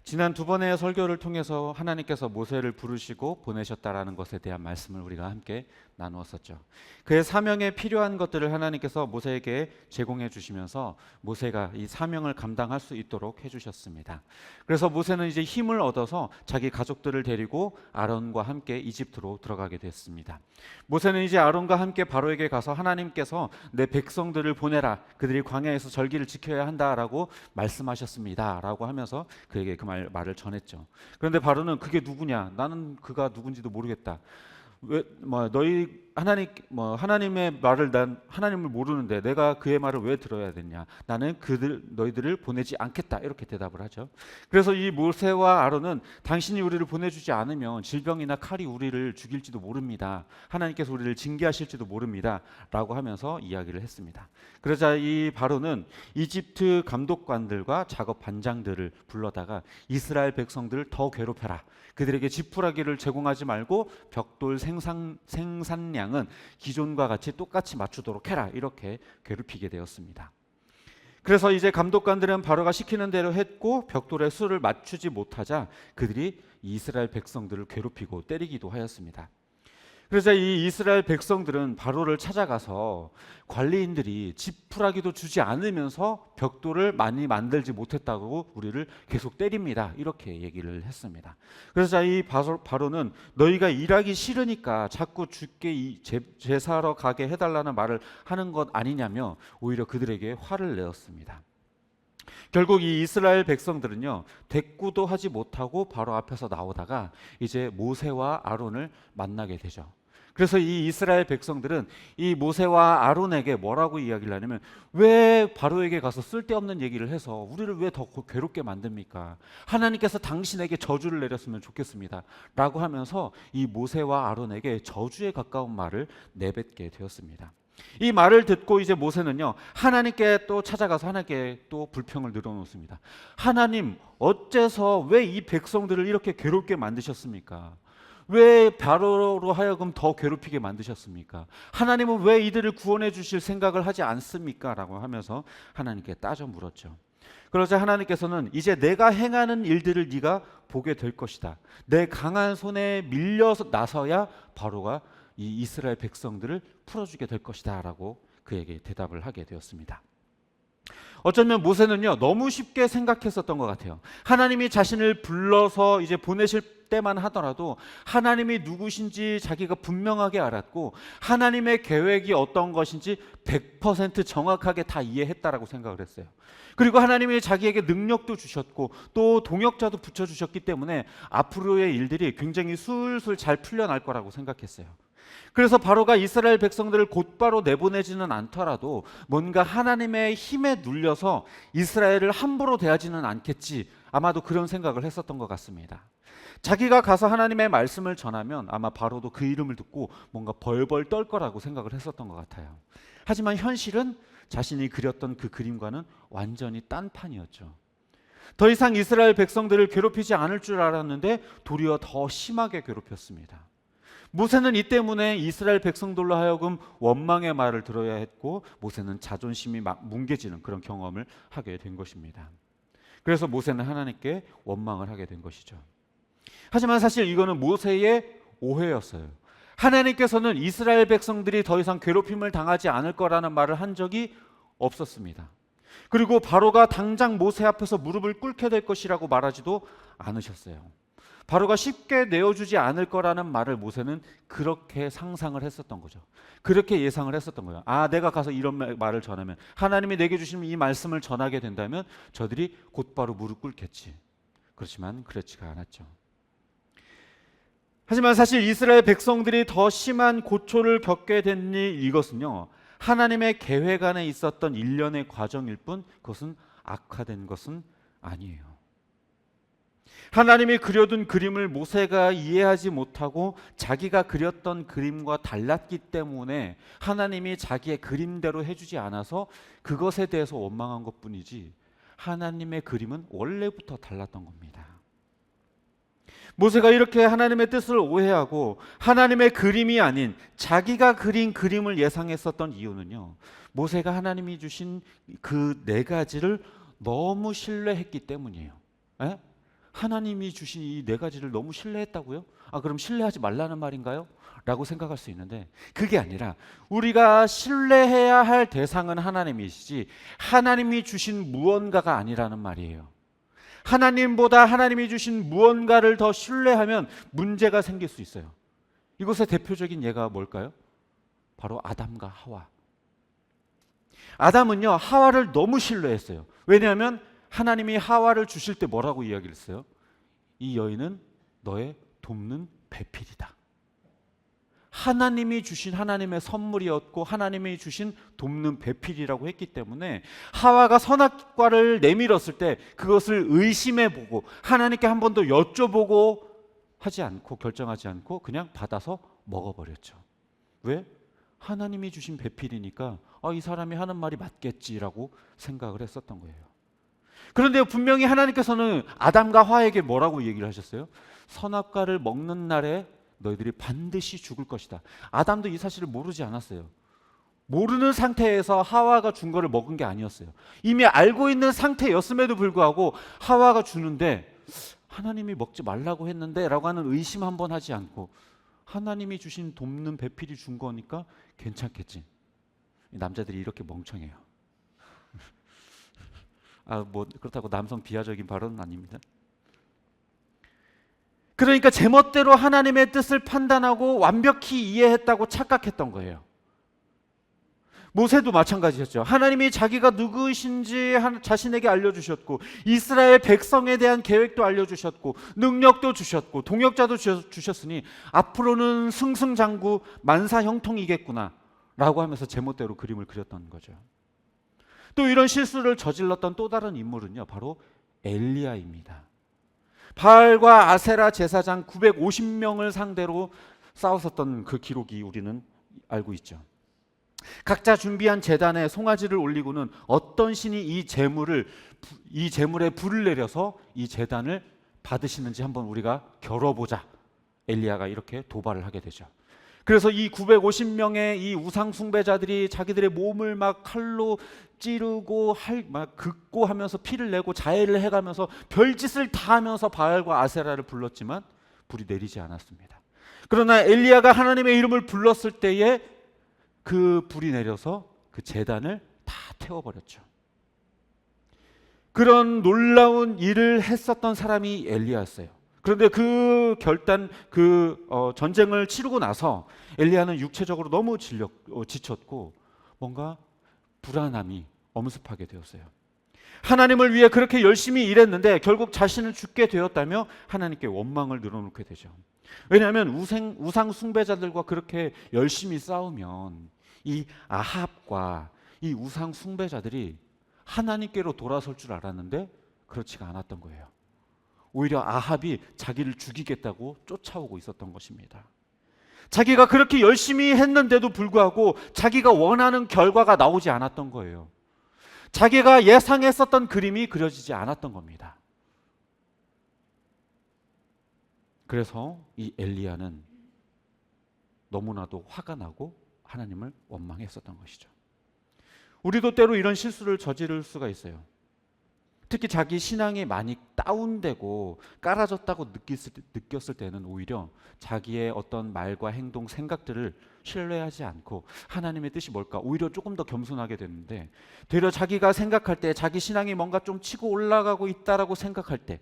지난 두 번의 설교를 통해서 하나님께서 모세를 부르시고 보내셨다라는 것에 대한 말씀을 우리가 함께 나누었었죠. 그의 사명에 필요한 것들을 하나님께서 모세에게 제공해 주시면서 모세가 이 사명을 감당할 수 있도록 해주셨습니다. 그래서 모세는 이제 힘을 얻어서 자기 가족들을 데리고 아론과 함께 이집트로 들어가게 됐습니다. 모세는 이제 아론과 함께 바로에게 가서 하나님께서 내 백성들을 보내라, 그들이 광야에서 절기를 지켜야 한다라고 말씀하셨습니다 라고 하면서 그에게 그 말을 전했죠. 그런데 바로는 그게 누구냐, 나는 그가 누군지도 모르겠다, 왜 너희 하나님의 말을 난 하나님을 모르는데 내가 그의 말을 왜 들어야 되냐, 나는 너희들을 보내지 않겠다, 이렇게 대답을 하죠. 그래서 이 모세와 아론은 당신이 우리를 보내주지 않으면 질병이나 칼이 우리를 죽일지도 모릅니다, 하나님께서 우리를 징계하실지도 모릅니다 라고 하면서 이야기를 했습니다. 그러자 이 바로는 이집트 감독관들과 작업 반장들을 불러다가 이스라엘 백성들을 더 괴롭혀라, 그들에게 지푸라기를 제공하지 말고 벽돌 생산량은 기존과 같이 똑같이 맞추도록 해라, 이렇게 괴롭히게 되었습니다. 그래서 이제 감독관들은 바로가 시키는 대로 했고 벽돌의 수를 맞추지 못하자 그들이 이스라엘 백성들을 괴롭히고 때리기도 하였습니다. 그래서 이 이스라엘 백성들은 바로를 찾아가서 관리인들이 지푸라기도 주지 않으면서 벽돌을 많이 만들지 못했다고 우리를 계속 때립니다, 이렇게 얘기를 했습니다. 그래서 이 바로는 너희가 일하기 싫으니까 자꾸 주께 제사하러 가게 해달라는 말을 하는 것 아니냐며 오히려 그들에게 화를 내었습니다. 결국 이 이스라엘 백성들은요, 대꾸도 하지 못하고 바로 앞에서 나오다가 이제 모세와 아론을 만나게 되죠. 그래서 이 이스라엘 백성들은 이 모세와 아론에게 뭐라고 이야기를 하냐면, 왜 바로에게 가서 쓸데없는 얘기를 해서 우리를 왜 더 괴롭게 만듭니까? 하나님께서 당신에게 저주를 내렸으면 좋겠습니다 라고 하면서 이 모세와 아론에게 저주에 가까운 말을 내뱉게 되었습니다. 이 말을 듣고 이제 모세는요, 하나님께 또 찾아가서 하나님께 또 불평을 늘어놓습니다. 하나님, 어째서 왜 이 백성들을 이렇게 괴롭게 만드셨습니까? 왜 바로로 하여금 더 괴롭히게 만드셨습니까? 하나님은 왜 이들을 구원해 주실 생각을 하지 않습니까? 라고 하면서 하나님께 따져 물었죠. 그러자 하나님께서는 이제 내가 행하는 일들을 네가 보게 될 것이다, 내 강한 손에 밀려서 나서야 바로가 이 이스라엘 백성들을 풀어주게 될 것이다 라고 그에게 대답을 하게 되었습니다. 어쩌면 모세는요, 너무 쉽게 생각했었던 것 같아요. 하나님이 자신을 불러서 이제 보내실 때만 하더라도 하나님이 누구신지 자기가 분명하게 알았고 하나님의 계획이 어떤 것인지 100% 정확하게 다 이해했다라고 생각을 했어요. 그리고 하나님이 자기에게 능력도 주셨고 또 동역자도 붙여주셨기 때문에 앞으로의 일들이 굉장히 술술 잘 풀려날 거라고 생각했어요. 그래서 바로가 이스라엘 백성들을 곧바로 내보내지는 않더라도 뭔가 하나님의 힘에 눌려서 이스라엘을 함부로 대하지는 않겠지, 아마도 그런 생각을 했었던 것 같습니다. 자기가 가서 하나님의 말씀을 전하면 아마 바로도 그 이름을 듣고 뭔가 벌벌 떨 거라고 생각을 했었던 것 같아요. 하지만 현실은 자신이 그렸던 그 그림과는 완전히 딴판이었죠. 더 이상 이스라엘 백성들을 괴롭히지 않을 줄 알았는데 도리어 더 심하게 괴롭혔습니다. 모세는 이 때문에 이스라엘 백성들로 하여금 원망의 말을 들어야 했고 모세는 자존심이 막 뭉개지는 그런 경험을 하게 된 것입니다. 그래서 모세는 하나님께 원망을 하게 된 것이죠. 하지만 사실 이거는 모세의 오해였어요. 하나님께서는 이스라엘 백성들이 더 이상 괴롭힘을 당하지 않을 거라는 말을 한 적이 없었습니다. 그리고 바로가 당장 모세 앞에서 무릎을 꿇게 될 것이라고 말하지도 않으셨어요. 바로가 쉽게 내어주지 않을 거라는 말을 모세는 그렇게 상상을 했었던 거죠. 그렇게 예상을 했었던 거예요. 아, 내가 가서 이런 말을 전하면, 하나님이 내게 주신 이 말씀을 전하게 된다면 저들이 곧바로 무릎 꿇겠지. 그렇지만 그렇지가 않았죠. 하지만 사실 이스라엘 백성들이 더 심한 고초를 겪게 된 이것은요, 하나님의 계획 안에 있었던 일련의 과정일 뿐 그것은 악화된 것은 아니에요. 하나님이 그려둔 그림을 모세가 이해하지 못하고 자기가 그렸던 그림과 달랐기 때문에 하나님이 자기의 그림대로 해주지 않아서 그것에 대해서 원망한 것뿐이지 하나님의 그림은 원래부터 달랐던 겁니다. 모세가 이렇게 하나님의 뜻을 오해하고 하나님의 그림이 아닌 자기가 그린 그림을 예상했었던 이유는요, 모세가 하나님이 주신 그 네 가지를 너무 신뢰했기 때문이에요. 에? 하나님이 주신 이 네 가지를 너무 신뢰했다고요? 그럼 신뢰하지 말라는 말인가요? 라고 생각할 수 있는데 그게 아니라 우리가 신뢰해야 할 대상은 하나님이시지 하나님이 주신 무언가가 아니라는 말이에요. 하나님보다 하나님이 주신 무언가를 더 신뢰하면 문제가 생길 수 있어요. 이것의 대표적인 예가 뭘까요? 바로 아담과 하와. 아담은요, 하와를 너무 신뢰했어요. 왜냐하면 하나님이 하와를 주실 때 뭐라고 이야기를 했어요? 이 여인은 너의 돕는 배필이다. 하나님이 주신 하나님의 선물이었고 하나님이 주신 돕는 배필이라고 했기 때문에 하와가 선악과를 내밀었을 때 그것을 의심해보고 하나님께 한 번 더 여쭤보고 하지 않고 결정하지 않고 그냥 받아서 먹어버렸죠. 왜? 하나님이 주신 배필이니까 이 사람이 하는 말이 맞겠지라고 생각을 했었던 거예요. 그런데 분명히 하나님께서는 아담과 하와에게 뭐라고 얘기를 하셨어요? 선악과를 먹는 날에 너희들이 반드시 죽을 것이다. 아담도 이 사실을 모르지 않았어요. 모르는 상태에서 하와가 준 거를 먹은 게 아니었어요. 이미 알고 있는 상태였음에도 불구하고 하와가 주는데 하나님이 먹지 말라고 했는데 라고 하는 의심 한번 하지 않고 하나님이 주신 돕는 배필이 준 거니까 괜찮겠지. 남자들이 이렇게 멍청해요. 뭐 그렇다고 남성 비하적인 발언은 아닙니다. 그러니까 제멋대로 하나님의 뜻을 판단하고 완벽히 이해했다고 착각했던 거예요. 모세도 마찬가지였죠. 하나님이 자기가 누구이신지 자신에게 알려주셨고 이스라엘 백성에 대한 계획도 알려주셨고 능력도 주셨고 동역자도 주셨으니 앞으로는 승승장구 만사형통이겠구나 라고 하면서 제멋대로 그림을 그렸던 거죠. 또 이런 실수를 저질렀던 또 다른 인물은요, 바로 엘리야입니다. 바알과 아세라 제사장 950명을 상대로 싸웠었던 그 기록이 우리는 알고 있죠. 각자 준비한 제단에 송아지를 올리고는 어떤 신이 이 제물에 불을 내려서 이 제단을 받으시는지 한번 우리가 겨뤄보자. 엘리야가 이렇게 도발을 하게 되죠. 그래서 이 950명의 이 우상 숭배자들이 자기들의 몸을 막 칼로 찌르고 막 긋고 하면서 피를 내고 자해를 해가면서 별짓을 다 하면서 바알과 아세라를 불렀지만 불이 내리지 않았습니다. 그러나 엘리야가 하나님의 이름을 불렀을 때에 그 불이 내려서 그 제단을 다 태워버렸죠. 그런 놀라운 일을 했었던 사람이 엘리야였어요. 그런데 그 전쟁을 치르고 나서 엘리야는 육체적으로 너무 지쳤고 뭔가 불안함이 엄습하게 되었어요. 하나님을 위해 그렇게 열심히 일했는데 결국 자신을 죽게 되었다며 하나님께 원망을 늘어놓게 되죠. 왜냐하면 우상 숭배자들과 그렇게 열심히 싸우면 이 아합과 이 우상 숭배자들이 하나님께로 돌아설 줄 알았는데 그렇지가 않았던 거예요. 오히려 아합이 자기를 죽이겠다고 쫓아오고 있었던 것입니다. 자기가 그렇게 열심히 했는데도 불구하고 자기가 원하는 결과가 나오지 않았던 거예요. 자기가 예상했었던 그림이 그려지지 않았던 겁니다. 그래서 이 엘리야는 너무나도 화가 나고 하나님을 원망했었던 것이죠. 우리도 때로 이런 실수를 저지를 수가 있어요. 특히 자기 신앙이 많이 다운되고 깔아졌다고 느꼈을 때는 오히려 자기의 어떤 말과 행동, 생각들을 신뢰하지 않고 하나님의 뜻이 뭘까 오히려 조금 더 겸손하게 되는데 되려 자기가 생각할 때 자기 신앙이 뭔가 좀 치고 올라가고 있다라고 생각할 때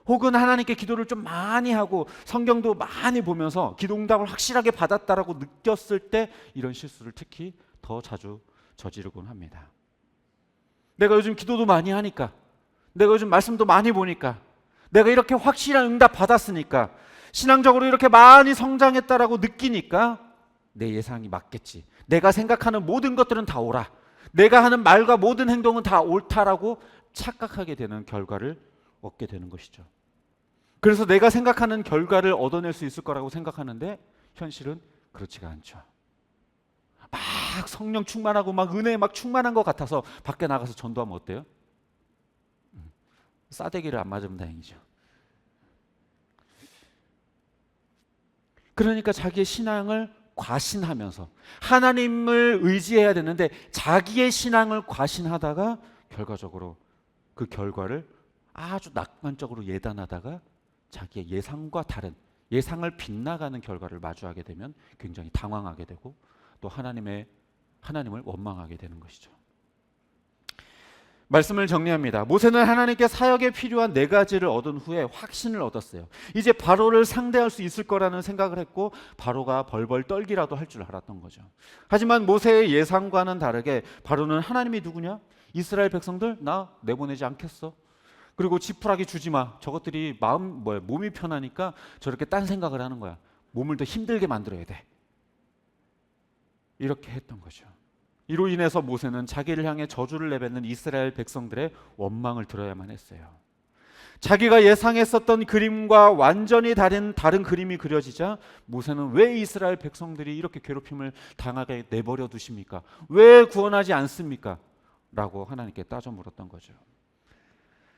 혹은 하나님께 기도를 좀 많이 하고 성경도 많이 보면서 기도응답을 확실하게 받았다라고 느꼈을 때 이런 실수를 특히 더 자주 저지르곤 합니다. 내가 요즘 기도도 많이 하니까 내가 요즘 말씀도 많이 보니까 내가 이렇게 확실한 응답 받았으니까 신앙적으로 이렇게 많이 성장했다라고 느끼니까 내 예상이 맞겠지. 내가 생각하는 모든 것들은 다 옳아. 내가 하는 말과 모든 행동은 다 옳다라고 착각하게 되는 결과를 얻게 되는 것이죠. 그래서 내가 생각하는 결과를 얻어낼 수 있을 거라고 생각하는데 현실은 그렇지가 않죠. 막 성령 충만하고 막 은혜 막 충만한 것 같아서 밖에 나가서 전도하면 어때요? 싸대기를 안 맞으면 다행이죠. 그러니까 자기의 신앙을 과신하면서 하나님을 의지해야 되는데 자기의 신앙을 과신하다가 결과적으로 그 결과를 아주 낙관적으로 예단하다가 자기의 예상과 다른, 예상을 빗나가는 결과를 마주하게 되면 굉장히 당황하게 되고 또 하나님을 원망하게 되는 것이죠. 말씀을 정리합니다. 모세는 하나님께 사역에 필요한 네 가지를 얻은 후에 확신을 얻었어요. 이제 바로를 상대할 수 있을 거라는 생각을 했고 바로가 벌벌 떨기라도 할 줄 알았던 거죠. 하지만 모세의 예상과는 다르게 바로는 하나님이 누구냐? 이스라엘 백성들 나 내보내지 않겠어. 그리고 지푸라기 주지 마. 저것들이 몸이 편하니까 저렇게 딴 생각을 하는 거야. 몸을 더 힘들게 만들어야 돼. 이렇게 했던 거죠. 이로 인해서 모세는 자기를 향해 저주를 내뱉는 이스라엘 백성들의 원망을 들어야만 했어요. 자기가 예상했었던 그림과 완전히 다른 그림이 그려지자 모세는 왜 이스라엘 백성들이 이렇게 괴롭힘을 당하게 내버려 두십니까? 왜 구원하지 않습니까? 라고 하나님께 따져 물었던 거죠.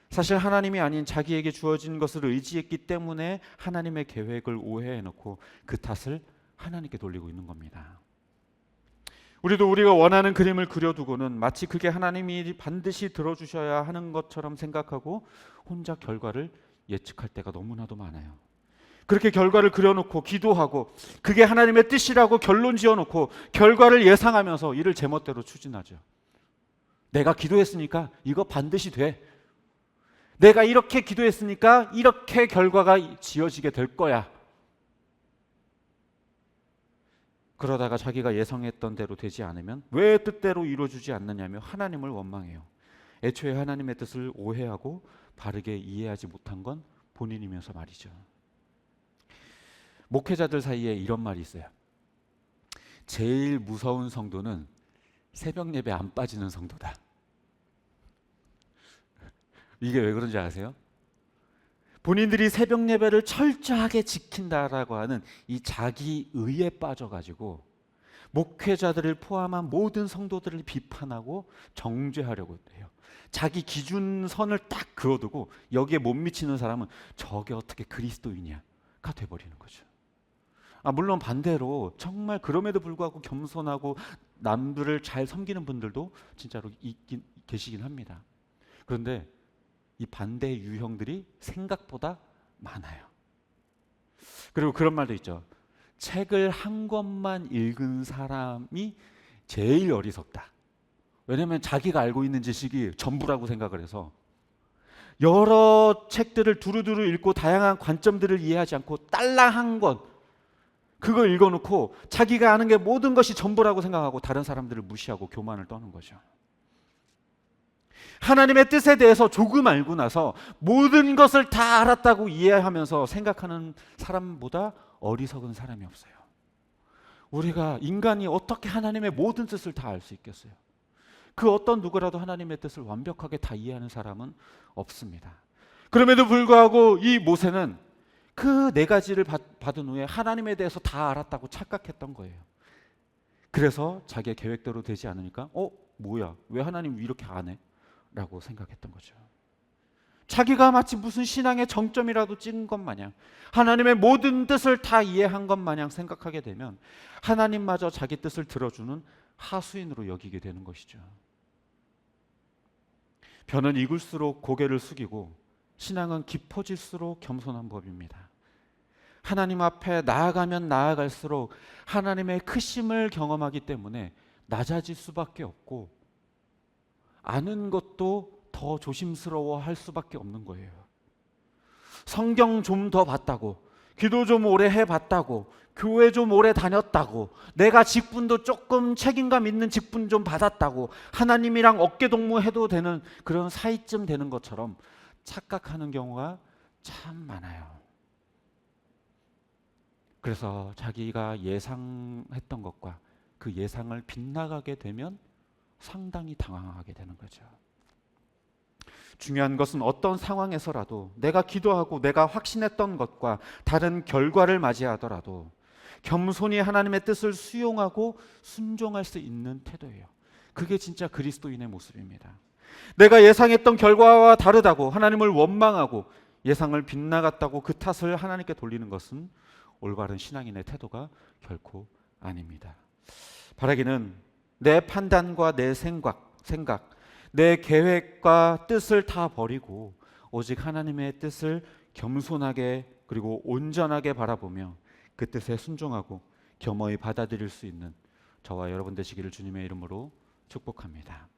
사실 하나님이 아닌 자기에게 주어진 것을 의지했기 때문에 하나님의 계획을 오해해놓고 그 탓을 하나님께 돌리고 있는 겁니다. 우리도 우리가 원하는 그림을 그려두고는 마치 그게 하나님이 반드시 들어주셔야 하는 것처럼 생각하고 혼자 결과를 예측할 때가 너무나도 많아요. 그렇게 결과를 그려놓고 기도하고 그게 하나님의 뜻이라고 결론 지어놓고 결과를 예상하면서 일을 제멋대로 추진하죠. 내가 기도했으니까 이거 반드시 돼. 내가 이렇게 기도했으니까 이렇게 결과가 지어지게 될 거야. 그러다가 자기가 예상했던 대로 되지 않으면 왜 뜻대로 이루어지지 않느냐며 하나님을 원망해요. 애초에 하나님의 뜻을 오해하고 바르게 이해하지 못한 건 본인이면서 말이죠. 목회자들 사이에 이런 말이 있어요. 제일 무서운 성도는 새벽 예배 안 빠지는 성도다. 이게 왜 그런지 아세요? 본인들이 새벽 예배를 철저하게 지킨다라고 하는 이 자기 의에 빠져가지고 목회자들을 포함한 모든 성도들을 비판하고 정죄하려고 해요. 자기 기준선을 딱 그어두고 여기에 못 미치는 사람은 저게 어떻게 그리스도인이야가 돼버리는 거죠. 물론 반대로 정말 그럼에도 불구하고 겸손하고 남들을 잘 섬기는 분들도 진짜로 계시긴 합니다. 그런데 이 반대의 유형들이 생각보다 많아요. 그리고 그런 말도 있죠. 책을 한 권만 읽은 사람이 제일 어리석다. 왜냐하면 자기가 알고 있는 지식이 전부라고 생각을 해서 여러 책들을 두루두루 읽고 다양한 관점들을 이해하지 않고 딸랑 한 권 그거 읽어놓고 자기가 아는 게 모든 것이 전부라고 생각하고 다른 사람들을 무시하고 교만을 떠는 거죠. 하나님의 뜻에 대해서 조금 알고 나서 모든 것을 다 알았다고 이해하면서 생각하는 사람보다 어리석은 사람이 없어요. 우리가 인간이 어떻게 하나님의 모든 뜻을 다 알 수 있겠어요? 그 어떤 누구라도 하나님의 뜻을 완벽하게 다 이해하는 사람은 없습니다. 그럼에도 불구하고 이 모세는 그 네 가지를 받은 후에 하나님에 대해서 다 알았다고 착각했던 거예요. 그래서 자기의 계획대로 되지 않으니까 뭐야? 왜 하나님 이렇게 안 해? 라고 생각했던 거죠. 자기가 마치 무슨 신앙의 정점이라도 찍은 것 마냥 하나님의 모든 뜻을 다 이해한 것 마냥 생각하게 되면 하나님마저 자기 뜻을 들어주는 하수인으로 여기게 되는 것이죠. 벼는 익을수록 고개를 숙이고 신앙은 깊어질수록 겸손한 법입니다. 하나님 앞에 나아가면 나아갈수록 하나님의 크심을 경험하기 때문에 낮아질 수밖에 없고 아는 것도 더 조심스러워 할 수밖에 없는 거예요. 성경 좀 더 봤다고, 기도 좀 오래 해봤다고, 교회 좀 오래 다녔다고, 내가 직분도 조금 책임감 있는 직분 좀 받았다고 하나님이랑 어깨동무해도 되는 그런 사이쯤 되는 것처럼 착각하는 경우가 참 많아요. 그래서 자기가 예상했던 것과 그 예상을 빗나가게 되면 상당히 당황하게 되는 거죠. 중요한 것은 어떤 상황에서라도 내가 기도하고 내가 확신했던 것과 다른 결과를 맞이하더라도 겸손히 하나님의 뜻을 수용하고 순종할 수 있는 태도예요. 그게 진짜 그리스도인의 모습입니다. 내가 예상했던 결과와 다르다고 하나님을 원망하고 예상을 빗나갔다고 그 탓을 하나님께 돌리는 것은 올바른 신앙인의 태도가 결코 아닙니다. 바라기는 내 판단과 내 생각, 내 계획과 뜻을 다 버리고 오직 하나님의 뜻을 겸손하게 그리고 온전하게 바라보며 그 뜻에 순종하고 겸허히 받아들일 수 있는 저와 여러분 되시기를 주님의 이름으로 축복합니다.